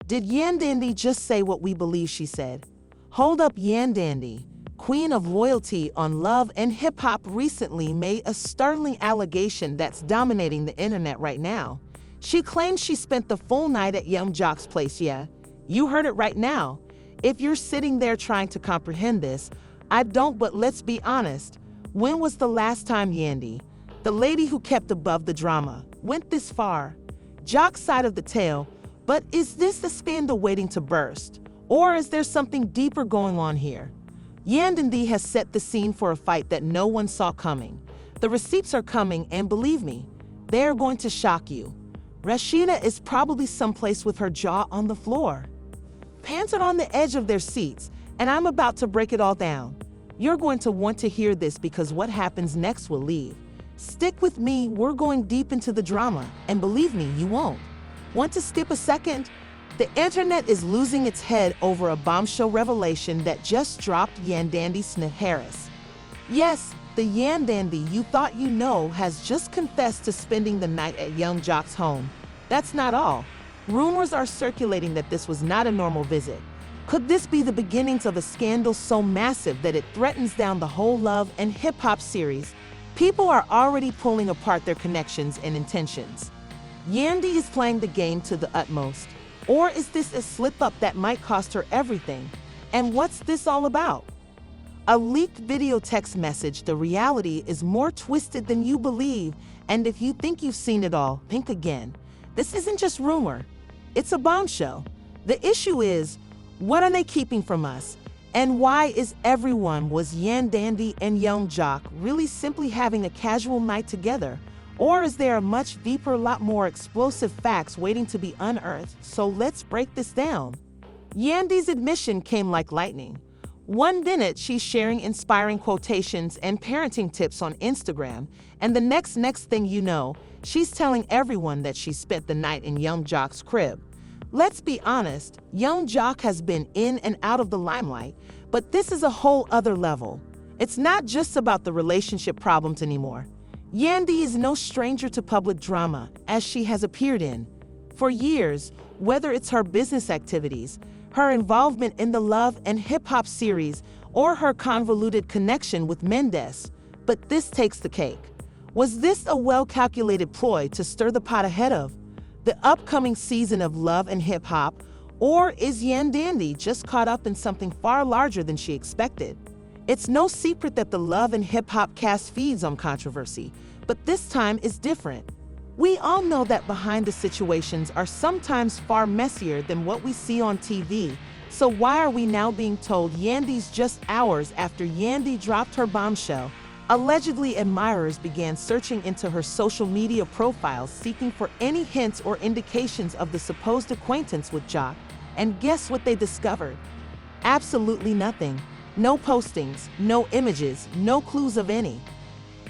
Did Yandy just say what we believe she said? Hold up, Yandy, queen of loyalty on Love and Hip Hop, recently made a startling allegation that's dominating the internet right now. She claims she spent the full night at Yung Joc's place. Yeah, you heard it right now. If you're sitting there trying to comprehend this, I don't, but let's be honest. When was the last time Yandy, the lady who kept above the drama, went this far? Joc's side of the tale, but is this a scandal waiting to burst? Or is there something deeper going on here? Yandy has set the scene for a fight that no one saw coming. The receipts are coming, and believe me, they're going to shock you. Rasheeda is probably someplace with her jaw on the floor. Fans are on the edge of their seats, and I'm about to break it all down. You're going to want to hear this because what happens next will leave. Stick with me, we're going deep into the drama, and believe me, you won't want to skip a second. The internet is losing its head over a bombshell revelation that just dropped. Yandy Smith Harris. Yes, the Yandy you thought you know has just confessed to spending the night at Yung Joc's home. That's not all. Rumors are circulating that this was not a normal visit. Could this be the beginnings of a scandal so massive that it threatens down the whole Love and Hip Hop series? People are already pulling apart their connections and intentions. Yandy is playing the game to the utmost. Or is this a slip-up that might cost her everything? And what's this all about? A leaked video text message. The reality is more twisted than you believe, and if you think you've seen it all, think again. This isn't just rumor. It's a bombshell. The issue is, what are they keeping from us? And why is everyone, was Yandy and Yung Joc really simply having a casual night together? Or is there a much deeper, lot more explosive facts waiting to be unearthed? So let's break this down. Yandy's admission came like lightning. One minute she's sharing inspiring quotations and parenting tips on Instagram, and the next thing you know, she's telling everyone that she spent the night in Yung Joc's crib. Let's be honest, Yung Joc has been in and out of the limelight, but this is a whole other level. It's not just about the relationship problems anymore. Yandy is no stranger to public drama, as she has appeared in for years, whether it's her business activities, her involvement in the Love and Hip Hop series, or her convoluted connection with Mendes. But this takes the cake. Was this a well-calculated ploy to stir the pot ahead of the upcoming season of Love and Hip Hop, or is Yandy just caught up in something far larger than she expected? It's no secret that the Love and Hip Hop cast feeds on controversy, but this time is different. We all know that behind the situations are sometimes far messier than what we see on TV. So why are we now being told Yandy's just hours after Yandy dropped her bombshell? Allegedly, admirers began searching into her social media profiles, seeking for any hints or indications of the supposed acquaintance with Joc. And guess what they discovered? Absolutely nothing. No postings, no images, no clues of any.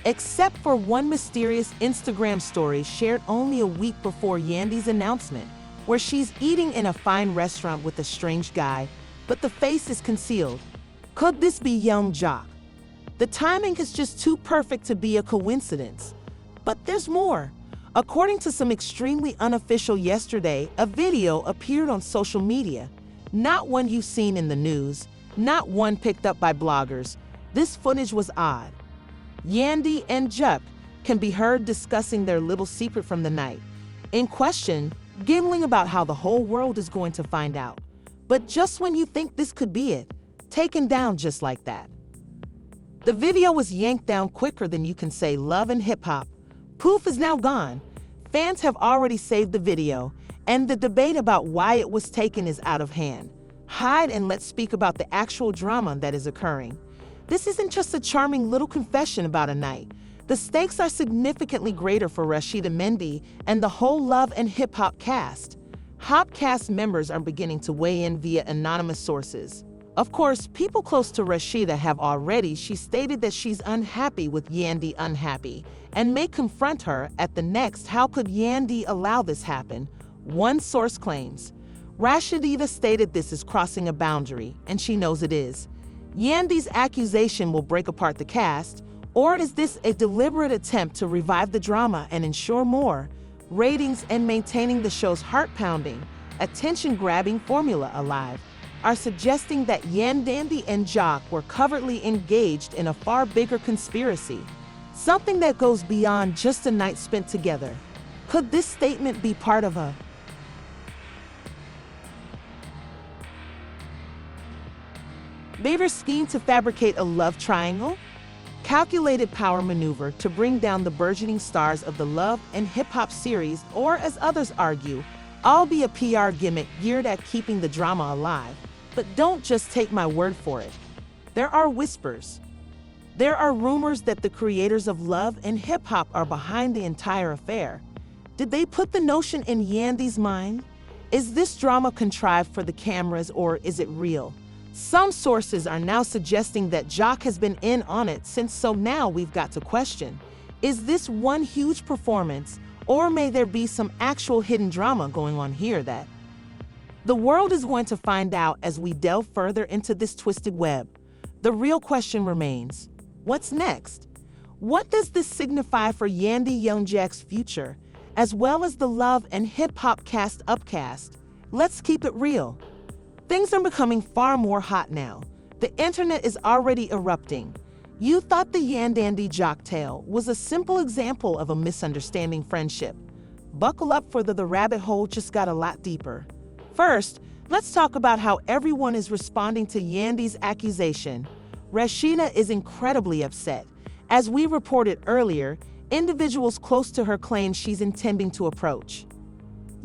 Except for one mysterious Instagram story shared only a week before Yandy's announcement, where she's eating in a fine restaurant with a strange guy, but the face is concealed. Could this be Yung Joc? The timing is just too perfect to be a coincidence. But there's more. According to some extremely unofficial yesterday, a video appeared on social media. Not one you've seen in the news, not one picked up by bloggers. This footage was odd. Yandy and Joc can be heard discussing their little secret from the night in question, giggling about how the whole world is going to find out. But just when you think this could be it, taken down just like that. The video was yanked down quicker than you can say Love and Hip Hop. Poof is now gone. Fans have already saved the video, and the debate about why it was taken is out of hand. Hide and let's speak about the actual drama that is occurring. This isn't just a charming little confession about a night. The stakes are significantly greater for Rasheeda Mendy and the whole Love and Hip Hop cast. Hop cast members are beginning to weigh in via anonymous sources. Of course, people close to Rasheeda have already. She stated that she's unhappy with Yandy and may confront her at the next. How could Yandy allow this happen? One source claims. Rasheeda stated this is crossing a boundary, and she knows it is. Yandy's accusation will break apart the cast, or is this a deliberate attempt to revive the drama and ensure more ratings and maintaining the show's heart-pounding attention-grabbing formula alive, are suggesting that Yandy and Joc were covertly engaged in a far bigger conspiracy, something that goes beyond just a night spent together. Could this statement be part of a bigger scheme to fabricate a love triangle? Calculated power maneuver to bring down the burgeoning stars of the love and hip-hop series, or as others argue, all be a PR gimmick geared at keeping the drama alive. But don't just take my word for it. There are whispers. There are rumors that the creators of love and hip-hop are behind the entire affair. Did they put the notion in Yandy's mind? Is this drama contrived for the cameras, or is it real? Some sources are now suggesting that Joc has been in on it since, so now we've got to question, is this one huge performance, or may there be some actual hidden drama going on here that the world is going to find out as we delve further into this twisted web? The real question remains, what's next? What does this signify for Yandy Yung Joc's future, as well as the love and hip-hop cast upcast? Let's keep it real. Things are becoming far more hot now. The internet is already erupting. You thought the Yandy Joc tale was a simple example of a misunderstanding friendship. Buckle up, for the rabbit hole just got a lot deeper. First, let's talk about how everyone is responding to Yandy's accusation. Rasheeda is incredibly upset. As we reported earlier, individuals close to her claim she's intending to approach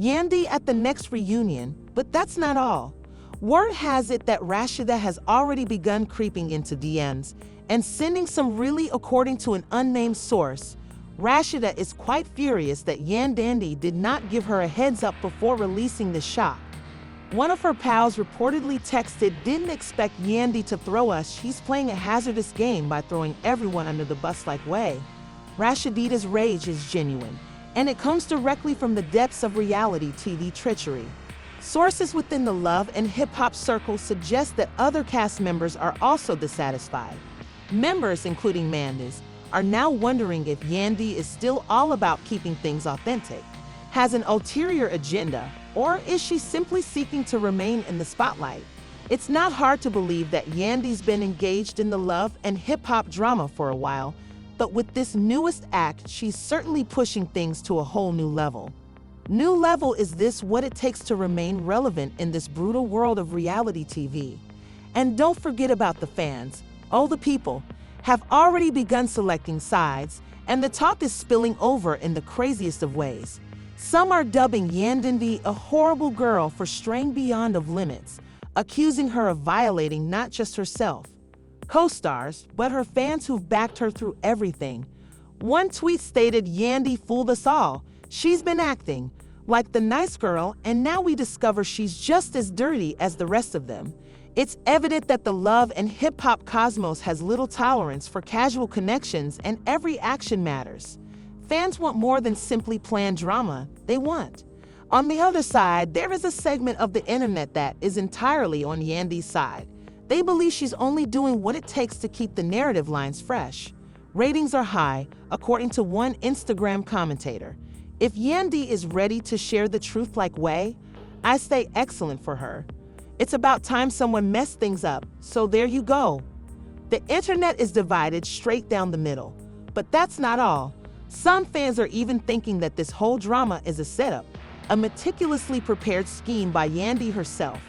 Yandy at the next reunion, but that's not all. Word has it that Rasheeda has already begun creeping into DMs and sending some really, according to an unnamed source. Rasheeda is quite furious that Yandy did not give her a heads up before releasing the shock. One of her pals reportedly texted, "Didn't expect Yandy to throw us. She's playing a hazardous game by throwing everyone under the bus like way." Rasheeda's rage is genuine, and it comes directly from the depths of reality TV treachery. Sources within the love and hip-hop circle suggest that other cast members are also dissatisfied. Members, including Mandis, are now wondering if Yandy is still all about keeping things authentic, has an ulterior agenda, or is she simply seeking to remain in the spotlight? It's not hard to believe that Yandy's been engaged in the love and hip-hop drama for a while, but with this newest act, she's certainly pushing things to a whole new level. New level, is this what it takes to remain relevant in this brutal world of reality TV? And don't forget about the fans. Oh, the people have already begun selecting sides, and the talk is spilling over in the craziest of ways. Some are dubbing Yandy a horrible girl for straying beyond of limits, accusing her of violating not just herself, co-stars, but her fans who've backed her through everything. One tweet stated, "Yandy fooled us all. She's been acting like the nice girl, and now we discover she's just as dirty as the rest of them." It's evident that the love and hip-hop cosmos has little tolerance for casual connections, and every action matters. Fans want more than simply planned drama. They want. On the other side, there is a segment of the internet that is entirely on Yandy's side. They believe she's only doing what it takes to keep the narrative lines fresh. Ratings are high, according to one Instagram commentator. If Yandy is ready to share the truth like way, I say excellent for her. It's about time someone messed things up, so there you go. The internet is divided straight down the middle. But that's not all. Some fans are even thinking that this whole drama is a setup, a meticulously prepared scheme by Yandy herself.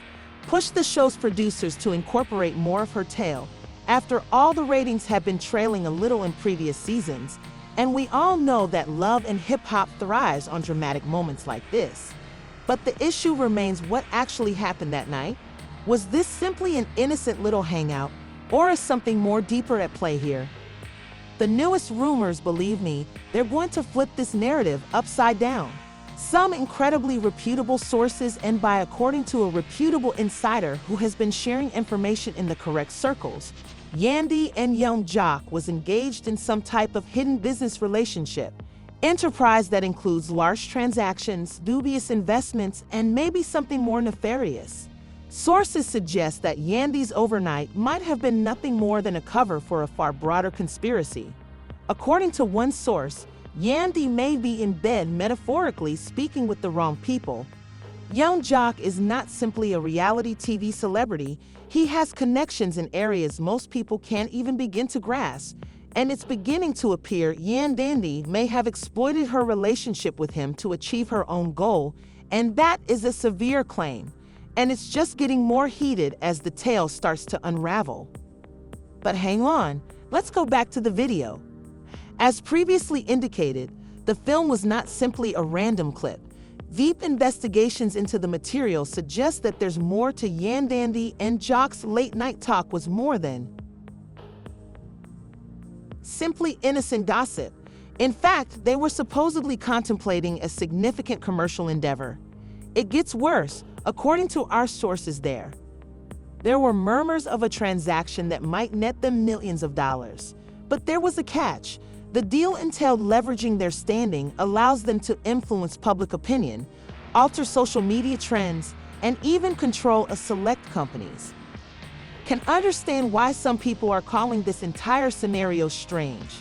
Push the show's producers to incorporate more of her tale. After all, the ratings have been trailing a little in previous seasons, and we all know that love and hip-hop thrives on dramatic moments like this. But the issue remains, what actually happened that night? Was this simply an innocent little hangout, or is something more deeper at play here? The newest rumors, believe me, they're going to flip this narrative upside down. Some incredibly reputable sources, and by according to a reputable insider who has been sharing information in the correct circles, Yandy and Yung Joc was engaged in some type of hidden business relationship, enterprise that includes large transactions, dubious investments, and maybe something more nefarious. Sources suggest that Yandy's overnight might have been nothing more than a cover for a far broader conspiracy. According to one source, Yandy may be in bed, metaphorically speaking, with the wrong people. Yung Joc is not simply a reality TV celebrity, he has connections in areas most people can't even begin to grasp. And it's beginning to appear Yandy may have exploited her relationship with him to achieve her own goal, and that is a severe claim. And it's just getting more heated as the tale starts to unravel. But hang on, let's go back to the video. As previously indicated, the film was not simply a random clip. Deep investigations into the material suggest that there's more to Yandy and Joc's late-night talk was more than simply innocent gossip. In fact, they were supposedly contemplating a significant commercial endeavor. It gets worse, according to our sources there. There were murmurs of a transaction that might net them millions of dollars. But there was a catch. The deal entailed leveraging their standing allows them to influence public opinion, alter social media trends, and even control a select companies. Can understand why some people are calling this entire scenario strange.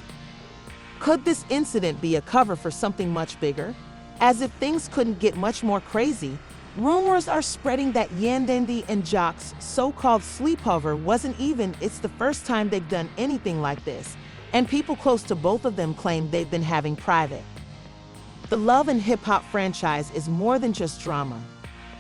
Could this incident be a cover for something much bigger? As if things couldn't get much more crazy, rumors are spreading that Yandy and Joc's so-called sleepover wasn't even it's the first time they've done anything like this, and people close to both of them claim they've been having private. The Love and Hip Hop franchise is more than just drama.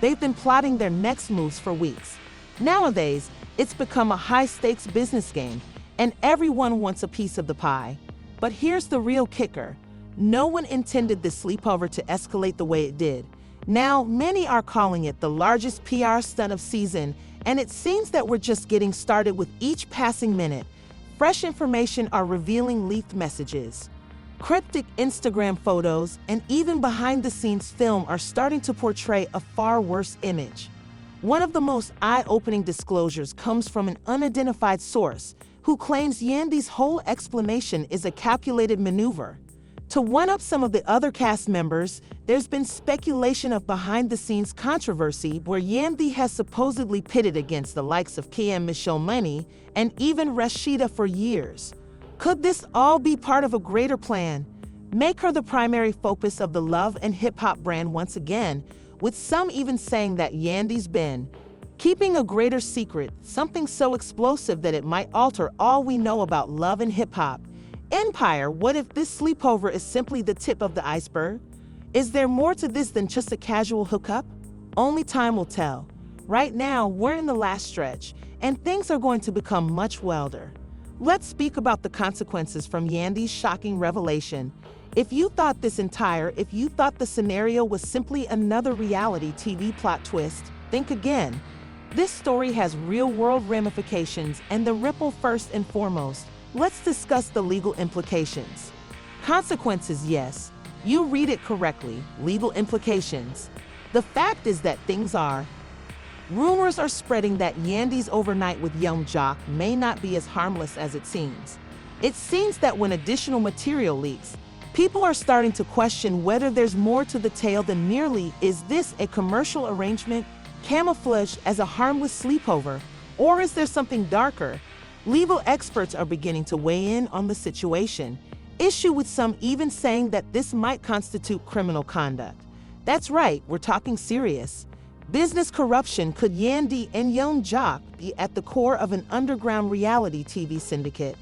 They've been plotting their next moves for weeks. Nowadays, it's become a high-stakes business game, and everyone wants a piece of the pie. But here's the real kicker. No one intended this sleepover to escalate the way it did. Now, many are calling it the largest PR stunt of season, and it seems that we're just getting started with each passing minute. Fresh information are revealing leaked messages. Cryptic Instagram photos and even behind-the-scenes film are starting to portray a far worse image. One of the most eye-opening disclosures comes from an unidentified source who claims Yandy's whole explanation is a calculated maneuver. To one-up some of the other cast members, there's been speculation of behind-the-scenes controversy where Yandy has supposedly pitted against the likes of Michelle Money and even Rasheeda for years. Could this all be part of a greater plan? Make her the primary focus of the Love and Hip Hop brand once again, with some even saying that Yandy's been keeping a greater secret, something so explosive that it might alter all we know about Love and Hip Hop. Empire, what if this sleepover is simply the tip of the iceberg? Is there more to this than just a casual hookup? Only time will tell. Right now, we're in the last stretch, and things are going to become much wilder. Let's speak about the consequences from Yandy's shocking revelation. If you thought the scenario was simply another reality TV plot twist, think again. This story has real-world ramifications, and the ripple first and foremost. Let's discuss the legal implications. Consequences, yes. You read it correctly. Legal implications. The fact is that rumors are spreading that Yandy's overnight with Yung Joc may not be as harmless as it seems. It seems that when additional material leaks, people are starting to question whether there's more to the tale than merely, is this a commercial arrangement camouflaged as a harmless sleepover, or is there something darker? Legal experts are beginning to weigh in on the situation, with some even saying that this might constitute criminal conduct. That's right, we're talking serious. Business corruption. Could Yandy and Yung Joc be at the core of an underground reality TV syndicate?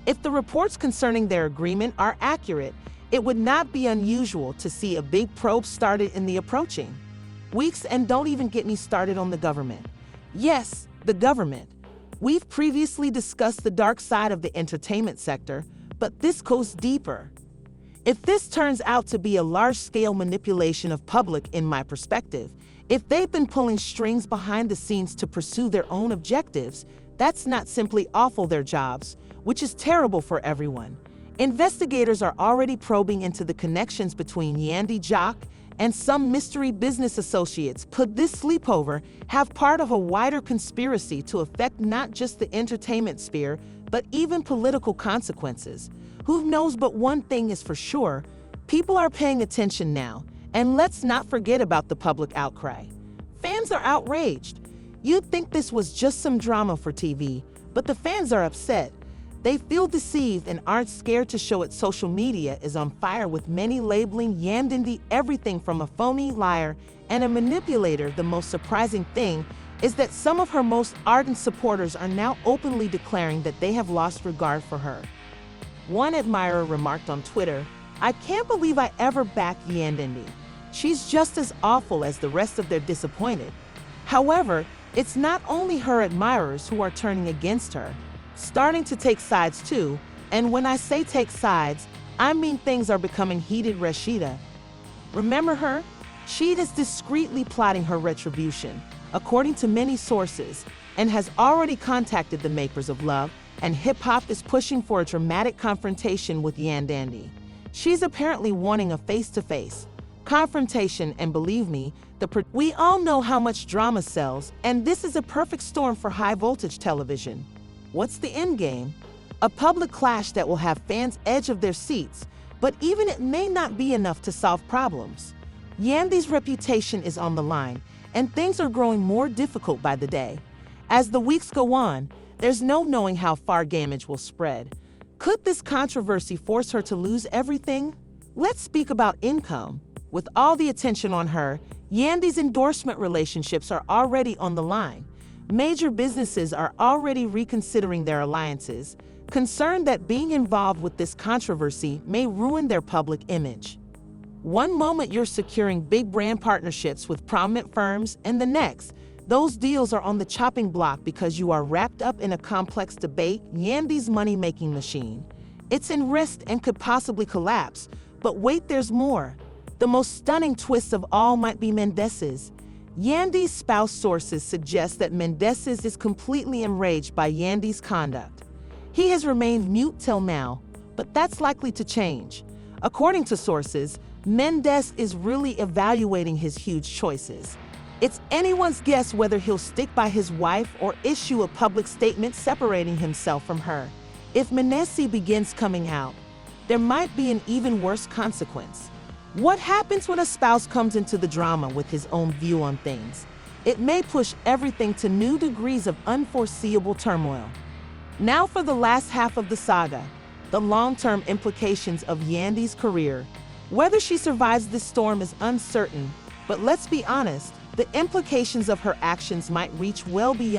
If the reports concerning their agreement are accurate, it would not be unusual to see a big probe started in the approaching weeks. And don't even get me started on the government. Yes, the government. We've previously discussed the dark side of the entertainment sector, but this goes deeper. If this turns out to be a large-scale manipulation of public, in my perspective, if they've been pulling strings behind the scenes to pursue their own objectives, that's not simply awful their jobs, which is terrible for everyone. Investigators are already probing into the connections between Yandy Joc and some mystery business associates. Could this sleepover have part of a wider conspiracy to affect not just the entertainment sphere, but even political consequences? Who knows, but one thing is for sure, people are paying attention now, and let's not forget about the public outcry. Fans are outraged. You'd think this was just some drama for TV, but the fans are upset. They feel deceived and aren't scared to show it. Social media is on fire, with many labeling Yandy everything from a phony liar and a manipulator. The most surprising thing is that some of her most ardent supporters are now openly declaring that they have lost regard for her. One admirer remarked on Twitter, "I can't believe I ever backed Yandy. She's just as awful as the rest of their disappointed." However, it's not only her admirers who are turning against her, starting to take sides too. And when I say take sides, I mean things are becoming heated. Rasheeda, remember her? She is discreetly plotting her retribution, according to many sources, and has already contacted the makers of Love and Hip Hop is pushing for a dramatic confrontation with Yandy. She's apparently wanting a face-to-face confrontation, and believe me, we all know how much drama sells, and this is a perfect storm for high-voltage television. What's the end game? A public clash that will have fans edge of their seats, but even it may not be enough to solve problems. Yandy's reputation is on the line, and things are growing more difficult by the day. As the weeks go on, there's no knowing how far damage will spread. Could this controversy force her to lose everything? Let's speak about income. With all the attention on her, Yandy's endorsement relationships are already on the line. Major businesses are already reconsidering their alliances, concerned that being involved with this controversy may ruin their public image. One moment you're securing big brand partnerships with prominent firms, and the next, those deals are on the chopping block because you are wrapped up in a complex debate. Yandy's money-making machine, it's in risk and could possibly collapse. But wait, there's more. The most stunning twist of all might be Mendes'. Yandy's spouse. Sources suggest that Mendes is completely enraged by Yandy's conduct. He has remained mute till now, but that's likely to change. According to sources, Mendes is really evaluating his huge choices. It's anyone's guess whether he'll stick by his wife or issue a public statement separating himself from her. If Mendes begins coming out, there might be an even worse consequence. What happens when a spouse comes into the drama with his own view on things? It may push everything to new degrees of unforeseeable turmoil. Now for the last half of the saga, the long-term implications of Yandy's career. Whether she survives this storm is uncertain, but let's be honest, the implications of her actions might reach well beyond